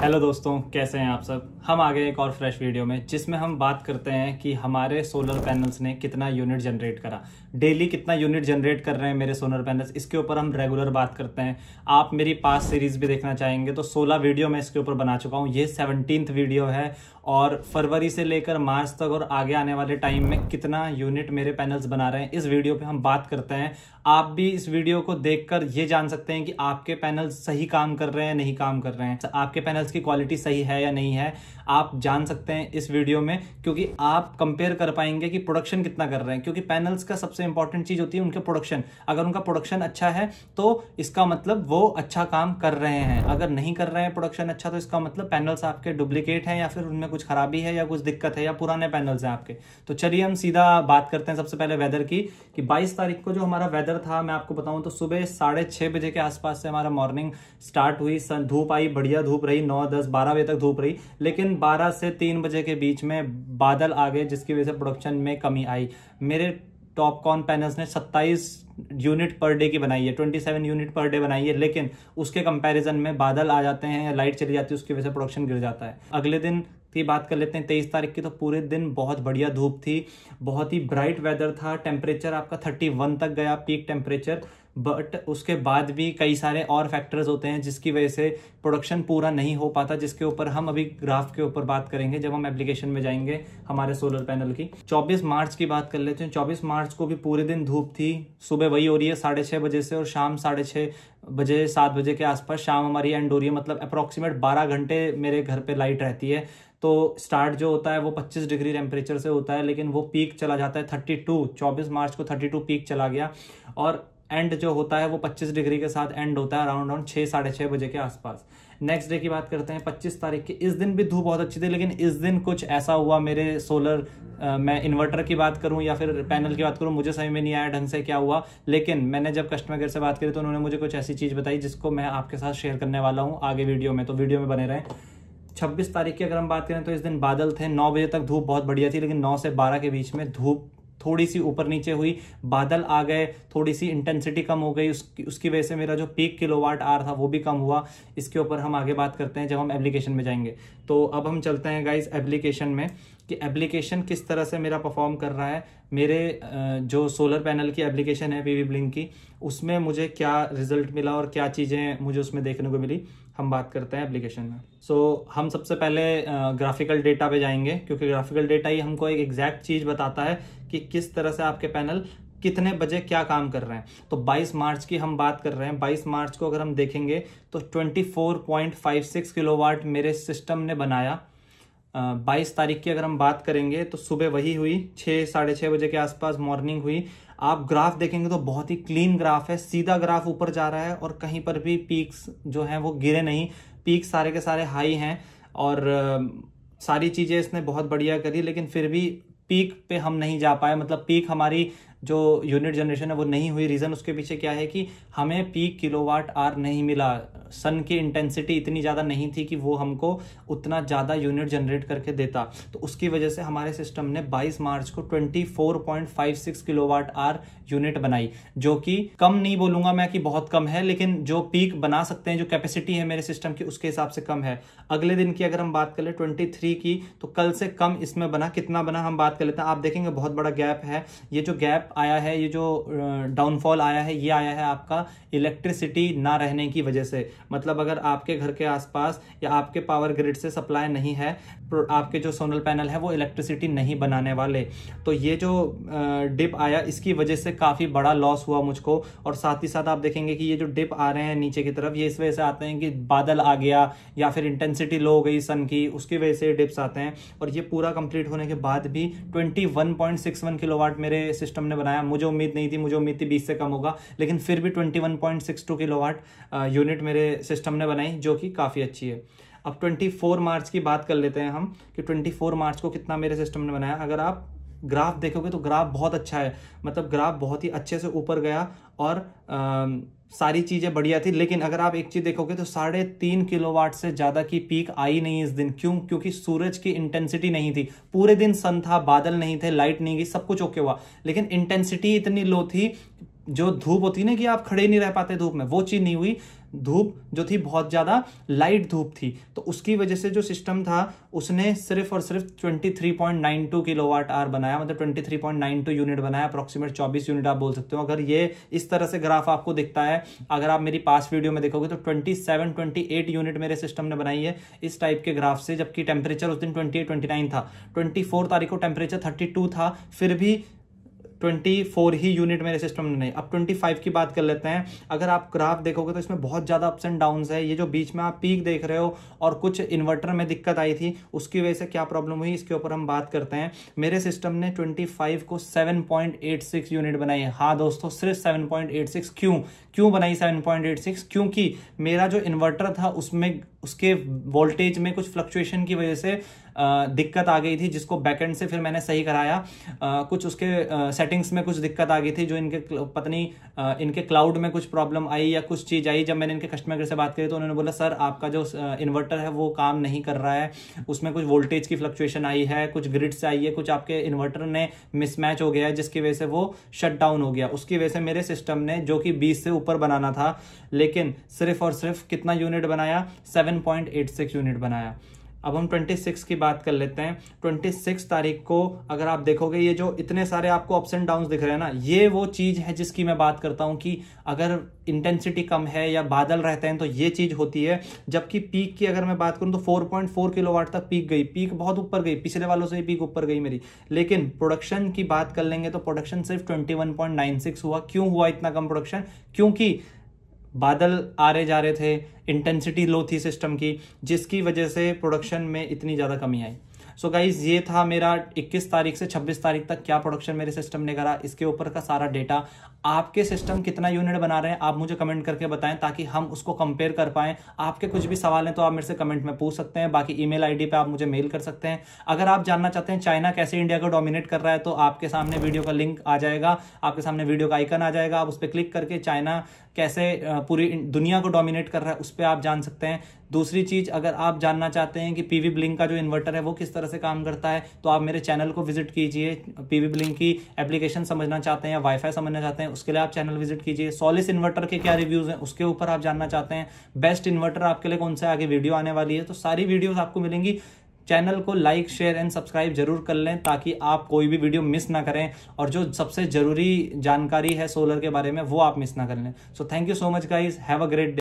Hello दोस्तों, कैसे हैं आप सब। हम आ गए एक और फ्रेश वीडियो में जिसमें हम बात करते हैं कि हमारे सोलर पैनल्स ने कितना यूनिट जनरेट करा, डेली कितना यूनिट जनरेट कर रहे हैं मेरे सोलर पैनल्स। इसके ऊपर हम रेगुलर बात करते हैं। आप मेरी पास्ट सीरीज भी देखना चाहेंगे तो 16 वीडियो मैं इसके ऊपर बना चुका हूँ। ये 17th वीडियो है और फरवरी से लेकर मार्च तक और आगे आने वाले टाइम में कितना यूनिट मेरे पैनल्स बना रहे हैं इस वीडियो पे हम बात करते हैं। आप भी इस वीडियो को देखकर ये जान सकते हैं कि आपके पैनल्स सही काम कर रहे हैं नहीं काम कर रहे हैं, आपके पैनल्स की क्वालिटी सही है या नहीं है। आप जान सकते हैं इस वीडियो में, क्योंकि आप कंपेयर कर पाएंगे कि प्रोडक्शन कितना कर रहे हैं। क्योंकि पैनल्स का सबसे इंपॉर्टेंट चीज होती है उनके प्रोडक्शन। अगर उनका प्रोडक्शन अच्छा है तो इसका मतलब वो अच्छा काम कर रहे हैं। अगर नहीं कर रहे हैं प्रोडक्शन अच्छा तो इसका मतलब पैनल्स आपके डुप्लीकेट हैं या फिर उनमें कुछ खराबी है या कुछ दिक्कत है या पुराने पैनल्स हैं आपके। तो चलिए हम सीधा बात करते हैं सबसे पहले वेदर की, कि 22 तारीख को जो हमारा वेदर था मैं आपको बताऊं तो सुबह 6:30 बजे के आसपास से हमारा मॉर्निंग स्टार्ट हुई। धूप आई, बढ़िया धूप रही, 9, 10, 12 बजे तक धूप रही। लेकिन 12 से 3 बजे के बीच में बादल आ गए जिसकी वजह से प्रोडक्शन में कमी आई। मेरे टॉपकॉन पैनल्स ने 27 यूनिट पर डे की बनाई है, 27 यूनिट पर डे बनाई है। लेकिन उसके कंपैरिजन में बादल आ जाते हैं या लाइट चली जाती है, उसकी वजह से प्रोडक्शन गिर जाता है। अगले दिन की बात कर लेते हैं 23 तारीख की। तो पूरे दिन बहुत बढ़िया धूप थी, बहुत ही ब्राइट वेदर था। टेम्परेचर आपका 31 तक गया पीक टेम्परेचर। बट उसके बाद भी कई सारे और फैक्टर्स होते हैं जिसकी वजह से प्रोडक्शन पूरा नहीं हो पाता, जिसके ऊपर हम अभी ग्राफ के ऊपर बात करेंगे जब हम एप्लीकेशन में जाएंगे हमारे सोलर पैनल की। 24 मार्च की बात कर लेते हैं। 24 मार्च को भी पूरे दिन धूप थी। सुबह वही हो रही है 6:30 बजे से और शाम 6:30 बजे 7 बजे के आसपास शाम हमारी एंड हो रही है। मतलब अप्रोक्सीमेट 12 घंटे मेरे घर पे लाइट रहती है। तो स्टार्ट जो होता है वो 25 डिग्री टेम्परेचर से होता है, लेकिन वो पीक चला जाता है 32। 24 मार्च को 32 पीक चला गया और एंड जो होता है वो 25 डिग्री के साथ एंड होता है अराउंड 6, 6:30 बजे के आसपास। नेक्स्ट डे की बात करते हैं 25 तारीख की। इस दिन भी धूप बहुत अच्छी थी, लेकिन इस दिन कुछ ऐसा हुआ मेरे सोलर मैं इन्वर्टर की बात करूं या फिर पैनल की बात करूं, मुझे समझ में नहीं आया ढंग से क्या हुआ। लेकिन मैंने जब कस्टमर केयर से बात करी तो उन्होंने मुझे कुछ ऐसी चीज बताई जिसको मैं आपके साथ शेयर करने वाला हूं आगे वीडियो में, तो वीडियो में बने रहें। 26 तारीख की अगर हम बात करें तो इस दिन बादल थे। 9 बजे तक धूप बहुत बढ़िया थी, लेकिन 9 से 12 के बीच में धूप थोड़ी सी ऊपर नीचे हुई, बादल आ गए, थोड़ी सी इंटेंसिटी कम हो गई। उसकी वजह से मेरा जो पीक किलोवाट आवर था वो भी कम हुआ। इसके ऊपर हम आगे बात करते हैं जब हम एप्लीकेशन में जाएंगे। तो अब हम चलते हैं गाइस एप्लीकेशन में, कि एप्लीकेशन किस तरह से मेरा परफॉर्म कर रहा है। मेरे जो सोलर पैनल की एप्लीकेशन है पीवी ब्लिंक की, उसमें मुझे क्या रिजल्ट मिला और क्या चीज़ें मुझे उसमें देखने को मिली, हम बात करते हैं एप्लीकेशन में। हम सबसे पहले ग्राफिकल डेटा पे जाएंगे, क्योंकि ग्राफिकल डेटा ही हमको एक एग्जैक्ट चीज़ बताता है कि किस तरह से आपके पैनल कितने बजे क्या काम कर रहे हैं। तो 22 मार्च की हम बात कर रहे हैं। 22 मार्च को अगर हम देखेंगे तो 24.56 किलोवाट मेरे सिस्टम ने बनाया। 22 तारीख की अगर हम बात करेंगे तो सुबह वही हुई, 6, 6:30 बजे के आसपास मॉर्निंग हुई। आप ग्राफ देखेंगे तो बहुत ही क्लीन ग्राफ है, सीधा ग्राफ ऊपर जा रहा है और कहीं पर भी पीक्स जो हैं वो गिरे नहीं। पीक सारे के सारे हाई हैं और सारी चीज़ें इसने बहुत बढ़िया करी, लेकिन फिर भी पीक पे हम नहीं जा पाए। मतलब पीक हमारी जो यूनिट जनरेशन है वो नहीं हुई। रीज़न उसके पीछे क्या है कि हमें पीक किलोवाट आवर नहीं मिला। सन की इंटेंसिटी इतनी ज़्यादा नहीं थी कि वो हमको उतना ज़्यादा यूनिट जनरेट करके देता। तो उसकी वजह से हमारे सिस्टम ने 22 मार्च को 24.56 किलोवाट आवर यूनिट बनाई, जो कि कम नहीं बोलूँगा मैं कि बहुत कम है, लेकिन जो पीक बना सकते हैं, जो कैपेसिटी है मेरे सिस्टम की, उसके हिसाब से कम है। अगले दिन की अगर हम बात कर ले 23 की, तो कल से कम इसमें बना। कितना बना हम बात कर लेते हैं। आप देखेंगे बहुत बड़ा गैप है। ये जो गैप आया है, ये जो डाउनफॉल आया है, ये आया है आपका इलेक्ट्रिसिटी ना रहने की वजह से। मतलब अगर आपके घर के आसपास या आपके पावर ग्रिड से सप्लाई नहीं है, आपके जो सोलर पैनल है वो इलेक्ट्रिसिटी नहीं बनाने वाले, तो ये जो डिप आया इसकी वजह से काफ़ी बड़ा लॉस हुआ मुझको। और साथ ही साथ आप देखेंगे कि ये जो डिप आ रहे हैं नीचे की तरफ, ये इस वजह से आते हैं कि बादल आ गया या फिर इंटेंसिटी लो हो गई सन की, उसकी वजह से डिप्स आते हैं। और ये पूरा कंप्लीट होने के बाद भी 21.61 किलोवाट मेरे सिस्टम ने बनाया। मुझे उम्मीद नहीं थी, मुझे उम्मीद थी 20 से कम होगा, लेकिन फिर भी 21.62 किलोवाट यूनिट मेरे सिस्टम ने बनाई, जो कि काफ़ी अच्छी है। अब 24 मार्च की बात कर लेते हैं हम, कि 24 मार्च को कितना मेरे सिस्टम ने बनाया। अगर आप ग्राफ देखोगे तो ग्राफ बहुत अच्छा है। मतलब ग्राफ बहुत ही अच्छे से ऊपर गया और सारी चीज़ें बढ़िया थी। लेकिन अगर आप एक चीज़ देखोगे तो 3.5 किलोवाट से ज़्यादा की पीक आई नहीं इस दिन। क्यों? क्योंकि सूरज की इंटेंसिटी नहीं थी। पूरे दिन सन था, बादल नहीं थे, लाइट नहीं गई, सब कुछ ओके हुआ, लेकिन इंटेंसिटी इतनी लो थी जो धूप होती है ना कि आप खड़े नहीं रह पाते धूप में, वो चीज नहीं हुई। धूप जो थी बहुत ज़्यादा लाइट धूप थी, तो उसकी वजह से जो सिस्टम था उसने सिर्फ और सिर्फ 23.92 किलोवाट आवर बनाया, मतलब 23.92 यूनिट बनाया, अप्रॉक्सीमेट 24 यूनिट आप बोल सकते हो। अगर ये इस तरह से ग्राफ आपको दिखता है, अगर आप मेरी पास्ट वीडियो में देखोगे तो 28 यूनिट मेरे सिस्टम ने बनाई है इस टाइप के ग्राफ से, जबकि टेम्परेचर उस दिन 29 था। 24 तारीख को टेम्परेचर 32 था, फिर भी 24 ही यूनिट मेरे सिस्टम में नहीं। अब 25 की बात कर लेते हैं। अगर आप ग्राफ देखोगे तो इसमें बहुत ज़्यादा अप्स एंड डाउन्स है। ये जो बीच में आप पीक देख रहे हो और कुछ इन्वर्टर में दिक्कत आई थी, उसकी वजह से क्या प्रॉब्लम हुई इसके ऊपर हम बात करते हैं। मेरे सिस्टम ने 25 को 7.86 यूनिट बनाई है। हाँ दोस्तों, सिर्फ 7.86। क्यों बनाई 7.86? क्योंकि मेरा जो इन्वर्टर था उसमें उसके वोल्टेज में कुछ फ्लक्चुएशन की वजह से दिक्कत आ गई थी, जिसको बैकएंड से फिर मैंने सही कराया। कुछ उसके सेटिंग्स में कुछ दिक्कत आ गई थी, जो इनके पत्नी इनके क्लाउड में कुछ प्रॉब्लम आई या कुछ चीज आई। जब मैंने इनके कस्टमर केयर से बात करी तो उन्होंने बोला सर आपका जो इन्वर्टर है वो काम नहीं कर रहा है, उसमें कुछ वोल्टेज की फ्लक्चुएशन आई है, कुछ ग्रिड से आई है, कुछ आपके इन्वर्टर ने मिसमैच हो गया है, जिसकी वजह से वो शट डाउन हो गया। उसकी वजह से मेरे सिस्टम ने, जो कि 20 से ऊपर बनाना था, लेकिन सिर्फ और सिर्फ कितना यूनिट बनाया? 7.86 यूनिट बनाया। अब हम 26 की बात कर लेते हैं। 26 तारीख को अगर आप देखोगे, ये जो इतने सारे आपको अप्स एंड डाउन्स दिख रहे हैं ना, ये वो चीज है जिसकी मैं बात करता हूं कि अगर इंटेंसिटी कम है या बादल रहते हैं तो ये चीज होती है। जबकि पीक की अगर मैं बात करूं तो 4.4 किलोवाट तक पीक गई, पीक बहुत ऊपर गई, पिछले वालों से ही पीक ऊपर गई मेरी। लेकिन प्रोडक्शन की बात कर लेंगे तो प्रोडक्शन सिर्फ 21.96 हुआ। क्यों हुआ इतना कम प्रोडक्शन? क्योंकि बादल आ रहे जा रहे थे, इंटेंसिटी लो थी सिस्टम की, जिसकी वजह से प्रोडक्शन में इतनी ज़्यादा कमी आई। सो गाइज, ये था मेरा 21 तारीख से 26 तारीख तक क्या प्रोडक्शन मेरे सिस्टम ने करा, इसके ऊपर का सारा डेटा। आपके सिस्टम कितना यूनिट बना रहे हैं आप मुझे कमेंट करके बताएं, ताकि हम उसको कंपेयर कर पाएं। आपके कुछ भी सवाल हैं तो आप मेरे से कमेंट में पूछ सकते हैं। बाकी ईमेल आईडी पे आप मुझे मेल कर सकते हैं। अगर आप जानना चाहते हैं चाइना कैसे इंडिया को डोमिनेट कर रहा है, तो आपके सामने वीडियो का लिंक आ जाएगा, आपके सामने वीडियो का आइकन आ जाएगा, आप उस पर क्लिक करके चाइना कैसे पूरी दुनिया को डोमिनेट कर रहा है उस पर आप जान सकते हैं। दूसरी चीज, अगर आप जानना चाहते हैं कि पीवी ब्लिंक का जो इन्वर्टर है वो किस तरह से काम करता है, तो आप मेरे चैनल को विजिट कीजिए। पीवी ब्लिंक की एप्लीकेशन समझना चाहते हैं या वाईफाई समझना चाहते हैं, उसके लिए आप चैनल विजिट कीजिए। सॉलिस इन्वर्टर के क्या रिव्यूज हैं उसके ऊपर आप जानना चाहते हैं, बेस्ट इन्वर्टर आपके लिए कौन सा आगे वीडियो आने वाली है, तो सारी वीडियोस आपको मिलेंगी। चैनल को लाइक शेयर एंड सब्सक्राइब जरूर कर लें, ताकि आप कोई भी वीडियो मिस ना करें, और जो सबसे जरूरी जानकारी है सोलर के बारे में वो आप मिस ना कर लें। So thank you so much guys, have a great day.